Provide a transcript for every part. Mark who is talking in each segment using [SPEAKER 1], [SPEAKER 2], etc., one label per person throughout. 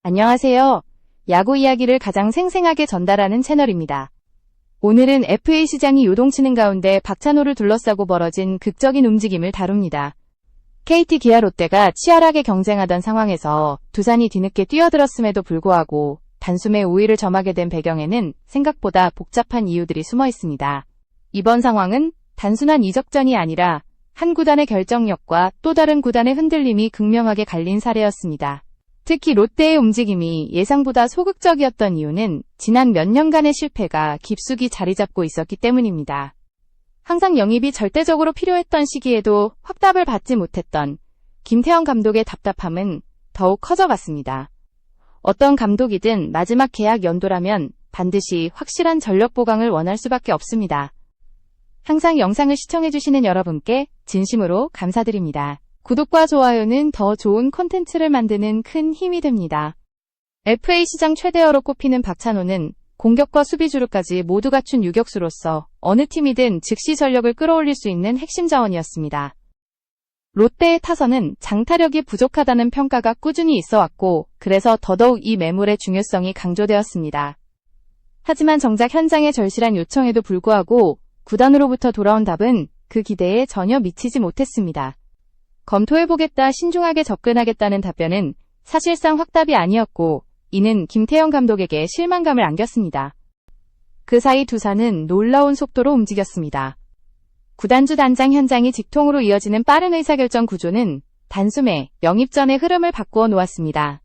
[SPEAKER 1] 안녕하세요. 야구 이야기를 가장 생생하게 전달하는 채널입니다. 오늘은 FA 시장이 요동치는 가운데 박찬호를 둘러싸고 벌어진 극적인 움직임을 다룹니다. KT 기아 롯데가 치열하게 경쟁하던 상황에서 두산이 뒤늦게 뛰어들었음에도 불구하고 단숨에 우위를 점하게 된 배경에는 생각보다 복잡한 이유들이 숨어 있습니다. 이번 상황은 단순한 이적전이 아니라 한 구단의 결정력과 또 다른 구단의 흔들림이 극명하게 갈린 사례였습니다. 특히 롯데의 움직임이 예상보다 소극적이었던 이유는 지난 몇 년간의 실패가 깊숙이 자리 잡고 있었기 때문입니다. 항상 영입이 절대적으로 필요했던 시기에도 확답을 받지 못했던 김태형 감독의 답답함은 더욱 커져갔습니다. 어떤 감독이든 마지막 계약 연도라면 반드시 확실한 전력 보강을 원할 수밖에 없습니다. 항상 영상을 시청해주시는 여러분께 진심으로 감사드립니다. 구독과 좋아요는 더 좋은 콘텐츠를 만드는 큰 힘이 됩니다. FA 시장 최대어로 꼽히는 박찬호는 공격과 수비주루까지 모두 갖춘 유격수로서 어느 팀이든 즉시 전력을 끌어올릴 수 있는 핵심 자원이었습니다. 롯데의 타선은 장타력이 부족하다는 평가가 꾸준히 있어왔고 그래서 더더욱 이 매물의 중요성이 강조되었습니다. 하지만 정작 현장의 절실한 요청에도 불구하고 구단으로부터 돌아온 답은 그 기대에 전혀 미치지 못했습니다. 검토해보겠다, 신중하게 접근하겠다는 답변은 사실상 확답이 아니었고 이는 김태형 감독에게 실망감을 안겼습니다. 그 사이 두산은 놀라운 속도로 움직였습니다. 구단주 단장 현장이 직통으로 이어지는 빠른 의사결정 구조는 단숨에 영입 전의 흐름을 바꾸어 놓았습니다.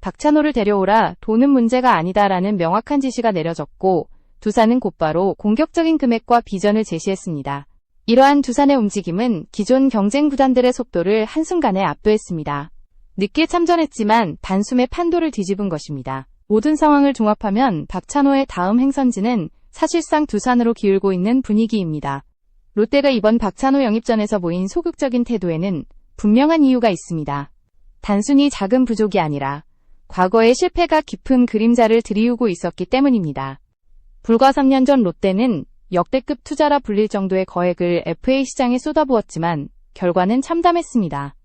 [SPEAKER 1] 박찬호를 데려오라, 돈은 문제가 아니다라는 명확한 지시가 내려졌고 두산은 곧바로 공격적인 금액과 비전을 제시했습니다. 이러한 두산의 움직임은 기존 경쟁 구단들의 속도를 한순간에 압도했습니다. 늦게 참전했지만 단숨에 판도를 뒤집은 것입니다. 모든 상황을 종합하면 박찬호의 다음 행선지는 사실상 두산으로 기울고 있는 분위기입니다. 롯데가 이번 박찬호 영입전에서 보인 소극적인 태도에는 분명한 이유가 있습니다. 단순히 작은 부족이 아니라 과거의 실패가 깊은 그림자를 들이우고 있었기 때문입니다. 불과 3년 전 롯데는 역대급 투자라 불릴 정도의 거액을 FA 시장에 쏟아부었지만 결과는 참담했습니다.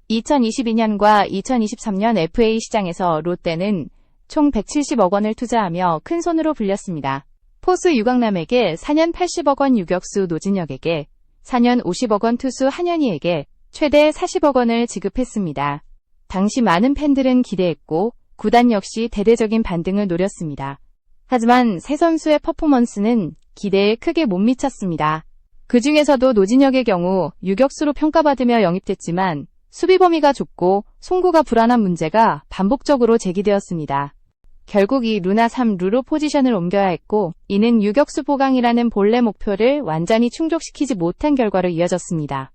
[SPEAKER 1] 2022년과 2023년 FA 시장에서 롯데는 총 170억 원을 투자하며 큰손으로 불렸습니다. 포수 유강남에게 4년 80억 원, 유격수 노진혁에게 4년 50억 원, 투수 한현희에게 최대 40억 원을 지급했습니다. 당시 많은 팬들은 기대했고 구단 역시 대대적인 반등을 노렸습니다. 하지만 세 선수의 퍼포먼스는 기대에 크게 못 미쳤습니다. 그 중에서도 노진혁의 경우 유격수로 평가받으며 영입됐지만 수비 범위가 좁고 송구가 불안한 문제가 반복적으로 제기되었습니다. 결국 이 루나 3루로 포지션을 옮겨야 했고 이는 유격수 보강이라는 본래 목표를 완전히 충족시키지 못한 결과로 이어졌습니다.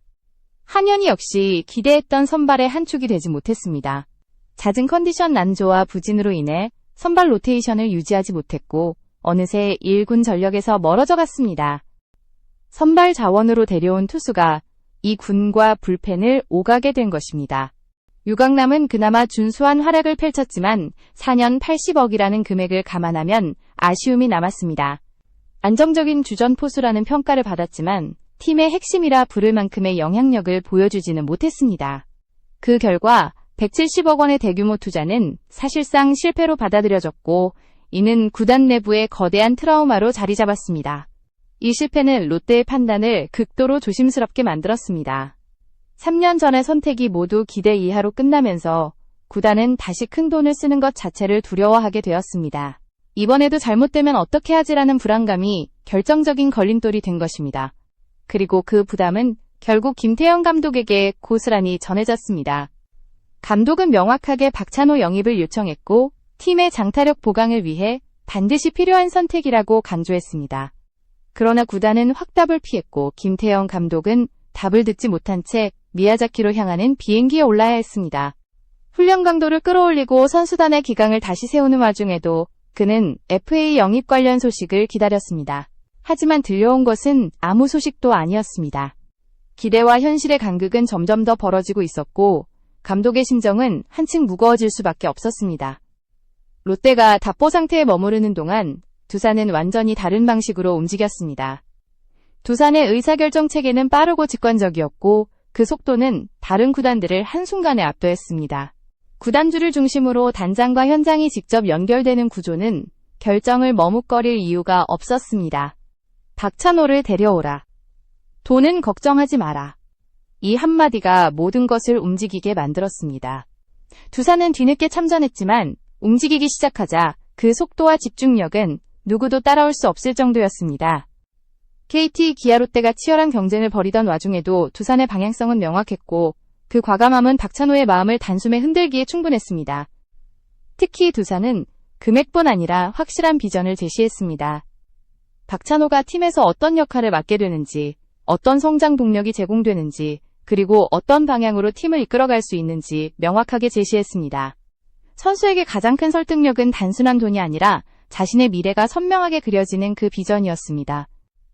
[SPEAKER 1] 한현희 역시 기대했던 선발의 한 축이 되지 못했습니다. 잦은 컨디션 난조와 부진으로 인해 선발 로테이션을 유지하지 못했고 어느새 1군 전력에서 멀어져 갔습니다. 선발 자원으로 데려온 투수가 이 군과 불펜을 오가게 된 것입니다. 유강남은 그나마 준수한 활약을 펼쳤지만 4년 80억이라는 금액을 감안하면 아쉬움이 남았습니다. 안정적인 주전 포수라는 평가를 받았지만 팀의 핵심이라 부를 만큼의 영향력을 보여주지는 못했습니다. 그 결과 170억 원의 대규모 투자는 사실상 실패로 받아들여졌고 이는 구단 내부의 거대한 트라우마로 자리 잡았습니다. 이 실패는 롯데의 판단을 극도로 조심스럽게 만들었습니다. 3년 전의 선택이 모두 기대 이하로 끝나면서 구단은 다시 큰 돈을 쓰는 것 자체를 두려워하게 되었습니다. 이번에도 잘못되면 어떻게 하지라는 불안감이 결정적인 걸림돌이 된 것입니다. 그리고 그 부담은 결국 김태형 감독에게 고스란히 전해졌습니다. 감독은 명확하게 박찬호 영입을 요청했고 팀의 장타력 보강을 위해 반드시 필요한 선택이라고 강조했습니다. 그러나 구단은 확답을 피했고 김태형 감독은 답을 듣지 못한 채 미야자키로 향하는 비행기에 올라야 했습니다. 훈련 강도를 끌어올리고 선수단의 기강을 다시 세우는 와중에도 그는 FA 영입 관련 소식을 기다렸습니다. 하지만 들려온 것은 아무 소식도 아니었습니다. 기대와 현실의 간극은 점점 더 벌어지고 있었고 감독의 심정은 한층 무거워질 수밖에 없었습니다. 롯데가 답보 상태에 머무르는 동안 두산은 완전히 다른 방식으로 움직였습니다. 두산의 의사결정 체계는 빠르고 직관적이었고 그 속도는 다른 구단들을 한순간에 압도했습니다. 구단주를 중심으로 단장과 현장이 직접 연결되는 구조는 결정을 머뭇거릴 이유가 없었습니다. 박찬호를 데려오라. 돈은 걱정하지 마라. 이 한마디가 모든 것을 움직이게 만들었습니다. 두산은 뒤늦게 참전했지만 움직이기 시작하자 그 속도와 집중력은 누구도 따라올 수 없을 정도였습니다. KT, 기아, 롯데가 치열한 경쟁을 벌이던 와중에도 두산의 방향성은 명확했고 그 과감함은 박찬호의 마음을 단숨에 흔들기에 충분했습니다. 특히 두산은 금액뿐 아니라 확실한 비전을 제시했습니다. 박찬호가 팀에서 어떤 역할을 맡게 되는지, 어떤 성장 동력이 제공되는지, 그리고 어떤 방향으로 팀을 이끌어갈 수 있는지 명확하게 제시했습니다. 선수에게 가장 큰 설득력은 단순한 돈이 아니라 자신의 미래가 선명하게 그려지는 그 비전이었습니다.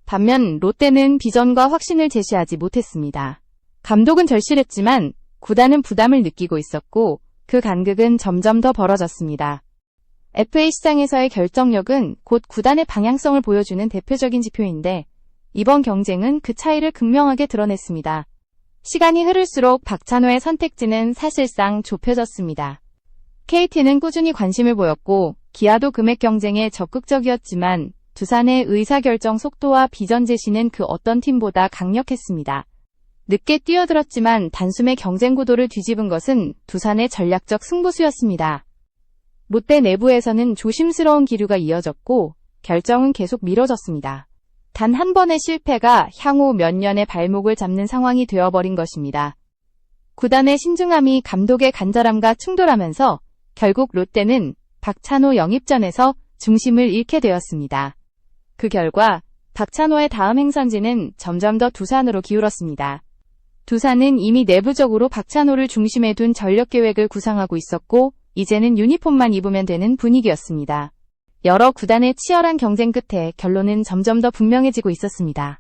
[SPEAKER 1] 반면 롯데는 비전과 확신을 제시하지 못했습니다. 감독은 절실했지만 구단은 부담을 느끼고 있었고 그 간극은 점점 더 벌어졌습니다. FA 시장에서의 결정력은 곧 구단의 방향성을 보여주는 대표적인 지표인데 이번 경쟁은 그 차이를 극명하게 드러냈습니다. 시간이 흐를수록 박찬호의 선택지는 사실상 좁혀졌습니다. KT는 꾸준히 관심을 보였고 기아도 금액 경쟁에 적극적이었지만 두산의 의사결정 속도와 비전 제시는 그 어떤 팀보다 강력했습니다. 늦게 뛰어들었지만 단숨에 경쟁 구도를 뒤집은 것은 두산의 전략적 승부수였습니다. 롯데 내부에서는 조심스러운 기류가 이어졌고 결정은 계속 미뤄졌습니다. 단 한 번의 실패가 향후 몇 년의 발목을 잡는 상황이 되어버린 것입니다. 구단의 신중함이 감독의 간절함과 충돌하면서 결국 롯데는 박찬호 영입전에서 중심을 잃게 되었습니다. 그 결과 박찬호의 다음 행선지는 점점 더 두산으로 기울었습니다. 두산은 이미 내부적으로 박찬호를 중심에 둔 전력 계획을 구상하고 있었고 이제는 유니폼만 입으면 되는 분위기였습니다. 여러 구단의 치열한 경쟁 끝에 결론은 점점 더 분명해지고 있었습니다.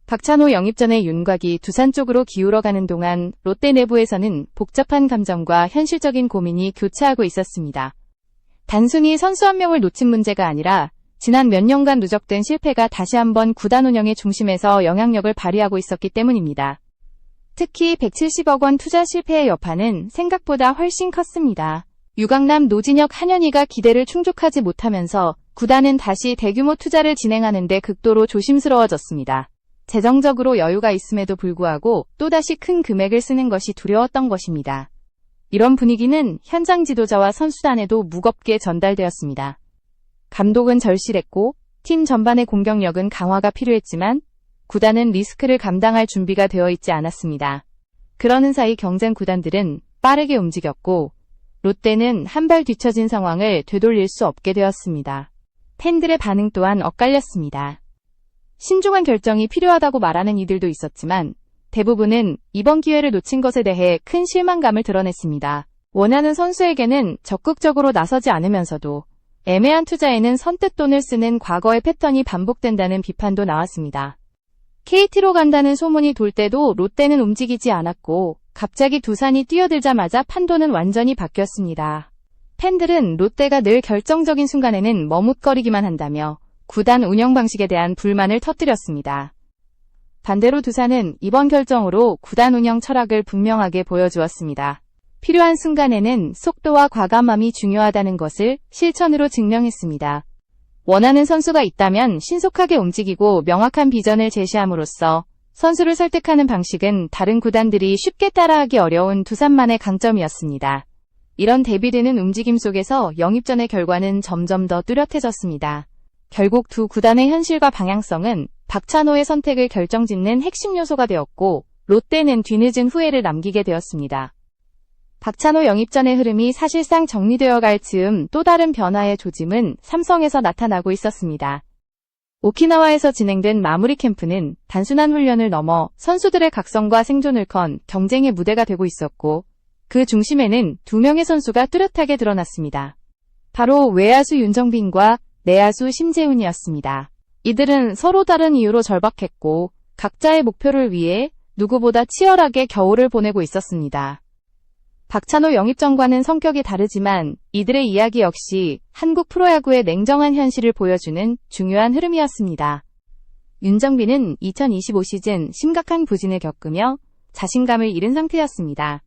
[SPEAKER 1] 박찬호 영입전의 윤곽이 두산 쪽으로 기울어가는 동안 롯데 내부에서는 복잡한 감정과 현실적인 고민이 교차하고 있었습니다. 단순히 선수 한 명을 놓친 문제가 아니라 지난 몇 년간 누적된 실패가 다시 한번 구단 운영의 중심에서 영향력을 발휘하고 있었기 때문입니다. 특히 170억 원 투자 실패의 여파는 생각보다 훨씬 컸습니다. 유강남, 노진혁, 한현희가 기대를 충족하지 못하면서 구단은 다시 대규모 투자를 진행하는 데 극도로 조심스러워졌습니다. 재정적으로 여유가 있음에도 불구하고 또다시 큰 금액을 쓰는 것이 두려웠던 것입니다. 이런 분위기는 현장 지도자와 선수단에도 무겁게 전달되었습니다. 감독은 절실했고 팀 전반의 공격력은 강화가 필요했지만 구단은 리스크를 감당할 준비가 되어 있지 않았습니다. 그러는 사이 경쟁 구단들은 빠르게 움직였고 롯데는 한 발 뒤처진 상황을 되돌릴 수 없게 되었습니다. 팬들의 반응 또한 엇갈렸습니다. 신중한 결정이 필요하다고 말하는 이들도 있었지만 대부분은 이번 기회를 놓친 것에 대해 큰 실망감을 드러냈습니다. 원하는 선수에게는 적극적으로 나서지 않으면서도 애매한 투자에는 선뜻 돈을 쓰는 과거의 패턴이 반복된다는 비판도 나왔습니다. KT로 간다는 소문이 돌 때도 롯데는 움직이지 않았고 갑자기 두산이 뛰어들자마자 판도는 완전히 바뀌었습니다. 팬들은 롯데가 늘 결정적인 순간에는 머뭇거리기만 한다며 구단 운영 방식에 대한 불만을 터뜨렸습니다. 반대로 두산은 이번 결정으로 구단 운영 철학을 분명하게 보여주었습니다. 필요한 순간에는 속도와 과감함이 중요하다는 것을 실천으로 증명했습니다. 원하는 선수가 있다면 신속하게 움직이고 명확한 비전을 제시함으로써 선수를 설득하는 방식은 다른 구단들이 쉽게 따라하기 어려운 두산만의 강점이었습니다. 이런 대비되는 움직임 속에서 영입전의 결과는 점점 더 뚜렷해졌습니다. 결국 두 구단의 현실과 방향성은 박찬호의 선택을 결정짓는 핵심 요소가 되었고 롯데는 뒤늦은 후회를 남기게 되었습니다. 박찬호 영입전의 흐름이 사실상 정리되어 갈 즈음 또 다른 변화의 조짐은 삼성에서 나타나고 있었습니다. 오키나와에서 진행된 마무리 캠프는 단순한 훈련을 넘어 선수들의 각성과 생존을 건 경쟁의 무대가 되고 있었고 그 중심에는 두 명의 선수가 뚜렷하게 드러났습니다. 바로 외야수 윤정빈과 내야수 심재훈이었습니다. 이들은 서로 다른 이유로 절박했고 각자의 목표를 위해 누구보다 치열하게 겨울을 보내고 있었습니다. 박찬호 영입전과는 성격이 다르지만 이들의 이야기 역시 한국 프로야구의 냉정한 현실을 보여주는 중요한 흐름이었습니다. 윤정빈은 2025 시즌 심각한 부진을 겪으며 자신감을 잃은 상태였습니다.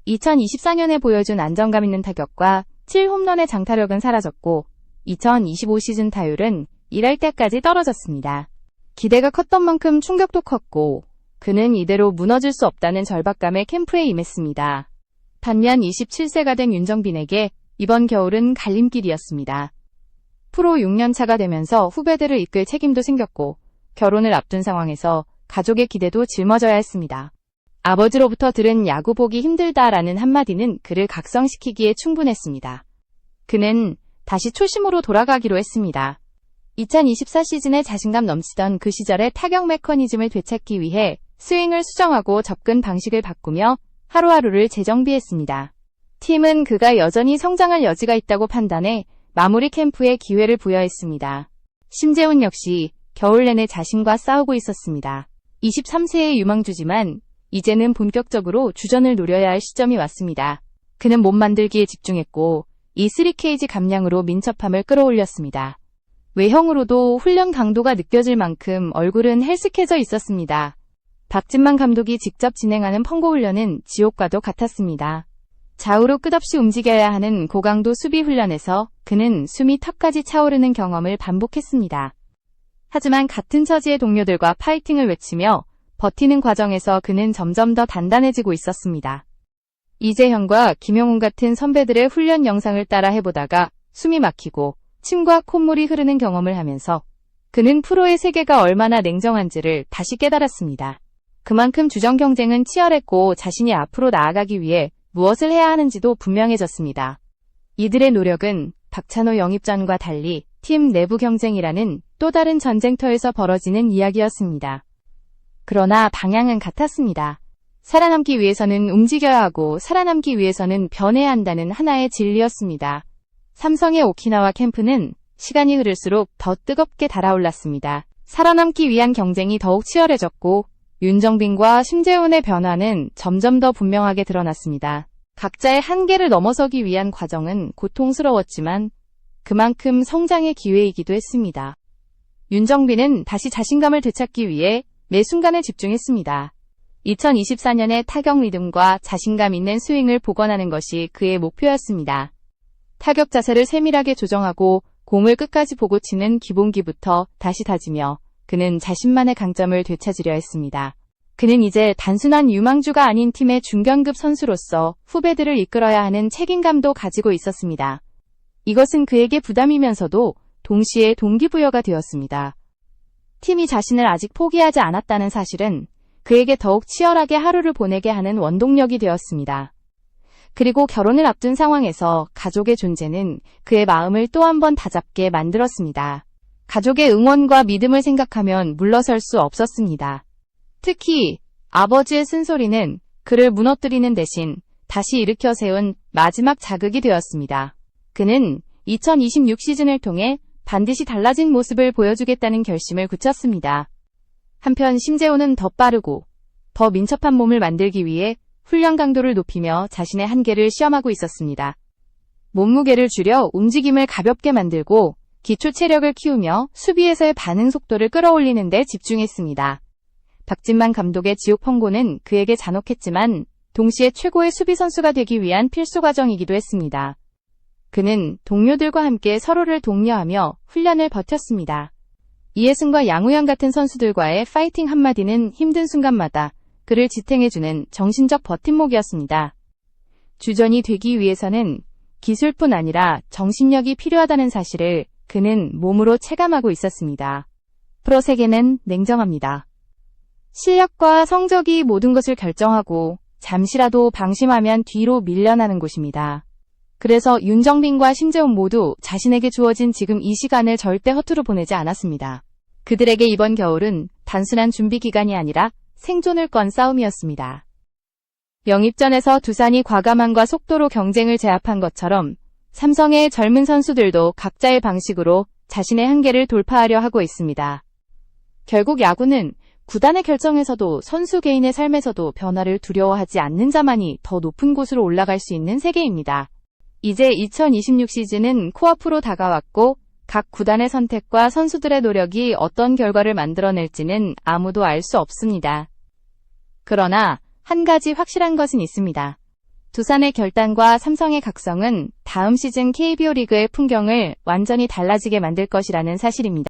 [SPEAKER 1] 2024년에 보여준 안정감 있는 타격과 7홈런의 장타력은 사라졌고 2025 시즌 타율은 1할 때까지 떨어졌습니다. 기대가 컸던 만큼 충격도 컸고 그는 이대로 무너질 수 없다는 절박감에 캠프에 임했습니다. 반면 27세가 된 윤정빈에게 이번 겨울은 갈림길이었습니다. 프로 6년차가 되면서 후배들을 이끌 책임도 생겼고 결혼을 앞둔 상황에서 가족의 기대도 짊어져야 했습니다. 아버지로부터 들은 야구 보기 힘들다라는 한마디는 그를 각성시키기에 충분했습니다. 그는 다시 초심으로 돌아가기로 했습니다. 2024 시즌에 자신감 넘치던 그 시절의 타격 메커니즘을 되찾기 위해 스윙을 수정하고 접근 방식을 바꾸며 하루하루를 재정비했습니다. 팀은 그가 여전히 성장할 여지가 있다고 판단해 마무리 캠프에 기회를 부여했습니다. 심재훈 역시 겨울 내내 자신과 싸우고 있었습니다. 23세의 유망주지만 이제는 본격적으로 주전을 노려야 할 시점이 왔습니다. 그는 몸 만들기에 집중했고 이 3Kg 감량으로 민첩함을 끌어올렸습니다. 외형으로도 훈련 강도가 느껴질 만큼 얼굴은 헬스케져 있었습니다. 박진만 감독이 직접 진행하는 펑고 훈련은 지옥과도 같았습니다. 좌우로 끝없이 움직여야 하는 고강도 수비 훈련에서 그는 숨이 턱까지 차오르는 경험을 반복했습니다. 하지만 같은 처지의 동료들과 파이팅을 외치며 버티는 과정에서 그는 점점 더 단단해지고 있었습니다. 이재현과 김영훈 같은 선배들의 훈련 영상을 따라 해보다가 숨이 막히고 침과 콧물이 흐르는 경험을 하면서 그는 프로의 세계가 얼마나 냉정한지를 다시 깨달았습니다. 그만큼 주전 경쟁은 치열했고 자신이 앞으로 나아가기 위해 무엇을 해야 하는지도 분명해졌습니다. 이들의 노력은 박찬호 영입전과 달리 팀 내부 경쟁이라는 또 다른 전쟁터에서 벌어지는 이야기였습니다. 그러나 방향은 같았습니다. 살아남기 위해서는 움직여야 하고 살아남기 위해서는 변해야 한다는 하나의 진리였습니다. 삼성의 오키나와 캠프는 시간이 흐를수록 더 뜨겁게 달아올랐습니다. 살아남기 위한 경쟁이 더욱 치열해졌고 윤정빈과 심재훈의 변화는 점점 더 분명하게 드러났습니다. 각자의 한계를 넘어서기 위한 과정은 고통스러웠지만 그만큼 성장의 기회이기도 했습니다. 윤정빈은 다시 자신감을 되찾기 위해 매 순간에 집중했습니다. 2024년의 타격 리듬과 자신감 있는 스윙을 복원하는 것이 그의 목표였습니다. 타격 자세를 세밀하게 조정하고 공을 끝까지 보고 치는 기본기부터 다시 다지며 그는 자신만의 강점을 되찾으려 했습니다. 그는 이제 단순한 유망주가 아닌 팀의 중견급 선수로서 후배들을 이끌어야 하는 책임감도 가지고 있었습니다. 이것은 그에게 부담이면서도 동시에 동기부여가 되었습니다. 팀이 자신을 아직 포기하지 않았다는 사실은 그에게 더욱 치열하게 하루를 보내게 하는 원동력이 되었습니다. 그리고 결혼을 앞둔 상황에서 가족의 존재는 그의 마음을 또 한 번 다잡게 만들었습니다. 가족의 응원과 믿음을 생각하면 물러설 수 없었습니다. 특히 아버지의 쓴소리는 그를 무너뜨리는 대신 다시 일으켜 세운 마지막 자극이 되었습니다. 그는 2026 시즌을 통해 반드시 달라진 모습을 보여주겠다는 결심을 굳혔습니다. 한편 심재호는 더 빠르고 더 민첩한 몸을 만들기 위해 훈련 강도를 높이며 자신의 한계를 시험하고 있었습니다. 몸무게를 줄여 움직임을 가볍게 만들고 기초 체력을 키우며 수비에서의 반응 속도를 끌어올리는 데 집중했습니다. 박진만 감독의 지옥 펑고는 그에게 잔혹했지만 동시에 최고의 수비 선수가 되기 위한 필수 과정이기도 했습니다. 그는 동료들과 함께 서로를 독려하며 훈련을 버텼습니다. 이해승과 양우영 같은 선수들과의 파이팅 한마디는 힘든 순간마다 그를 지탱해주는 정신적 버팀목이었습니다. 주전이 되기 위해서는 기술뿐 아니라 정신력이 필요하다는 사실을 그는 몸으로 체감하고 있었습니다. 프로 세계는 냉정합니다. 실력과 성적이 모든 것을 결정하고 잠시라도 방심하면 뒤로 밀려나는 곳입니다. 그래서 윤정빈과 심재훈 모두 자신에게 주어진 지금 이 시간을 절대 허투루 보내지 않았습니다. 그들에게 이번 겨울은 단순한 준비 기간이 아니라 생존을 건 싸움이었습니다. 영입전에서 두산이 과감함과 속도로 경쟁을 제압한 것처럼 삼성의 젊은 선수들도 각자의 방식으로 자신의 한계를 돌파하려 하고 있습니다. 결국 야구는 구단의 결정에서도 선수 개인의 삶에서도 변화를 두려워하지 않는 자만이 더 높은 곳으로 올라갈 수 있는 세계입니다. 이제 2026 시즌은 코앞으로 다가왔고 각 구단의 선택과 선수들의 노력이 어떤 결과를 만들어낼지는 아무도 알 수 없습니다. 그러나 한 가지 확실한 것은 있습니다. 두산의 결단과 삼성의 각성은 다음 시즌 KBO 리그의 풍경을 완전히 달라지게 만들 것이라는 사실입니다.